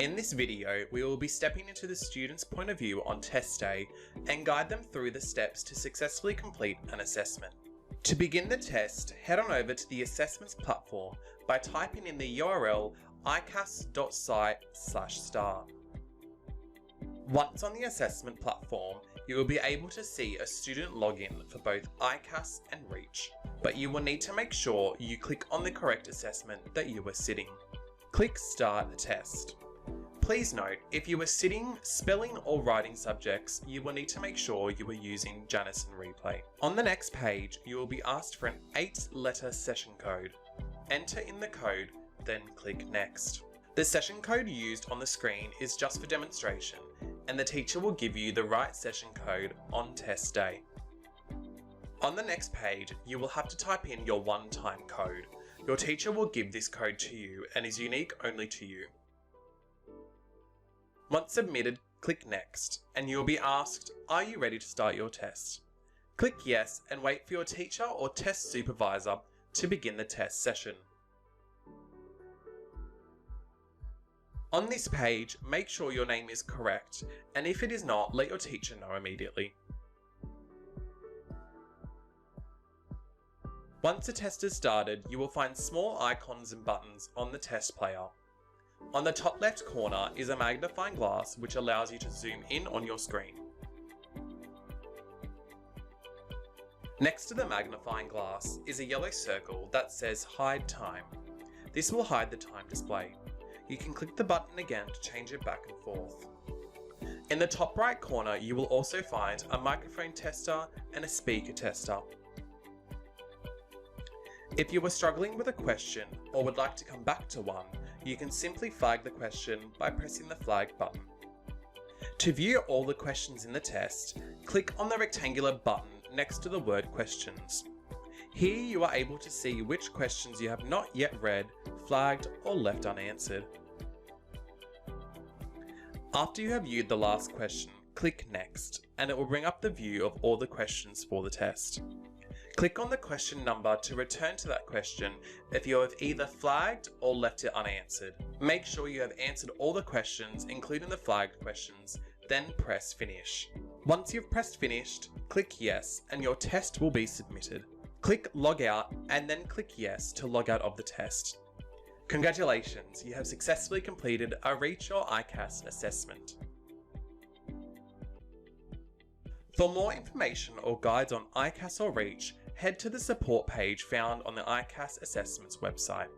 In this video, we will be stepping into the student's point of view on test day and guide them through the steps to successfully complete an assessment. To begin the test, head on over to the Assessments platform by typing in the URL icas.site/start. Once on the assessment platform, you will be able to see a student login for both ICAS and Reach, but you will need to make sure you click on the correct assessment that you are sitting. Click Start the Test. Please note, if you are sitting spelling or writing subjects, you will need to make sure you are using Janison Replay. On the next page, you will be asked for an 8-letter session code. Enter in the code, then click Next. The session code used on the screen is just for demonstration, and the teacher will give you the right session code on test day. On the next page, you will have to type in your one-time code. Your teacher will give this code to you and is unique only to you. Once submitted, click Next, and you will be asked, are you ready to start your test? Click Yes and wait for your teacher or test supervisor to begin the test session. On this page, make sure your name is correct, and if it is not, let your teacher know immediately. Once the test is started, you will find small icons and buttons on the test player. On the top left corner is a magnifying glass which allows you to zoom in on your screen. Next to the magnifying glass is a yellow circle that says Hide Time. This will hide the time display. You can click the button again to change it back and forth. In the top right corner, you will also find a microphone tester and a speaker tester. If you are struggling with a question or would like to come back to one, you can simply flag the question by pressing the flag button. To view all the questions in the test, click on the rectangular button next to the word Questions. Here you are able to see which questions you have not yet read, flagged, or left unanswered. After you have viewed the last question, click Next, and it will bring up the view of all the questions for the test. Click on the question number to return to that question if you have either flagged or left it unanswered. Make sure you have answered all the questions, including the flagged questions, then press Finish. Once you've pressed Finished, click Yes, and your test will be submitted. Click Log Out and then click Yes to log out of the test. Congratulations, you have successfully completed a Reach or ICAS assessment. For more information or guides on ICAS or Reach, head to the support page found on the ICAS Assessments website.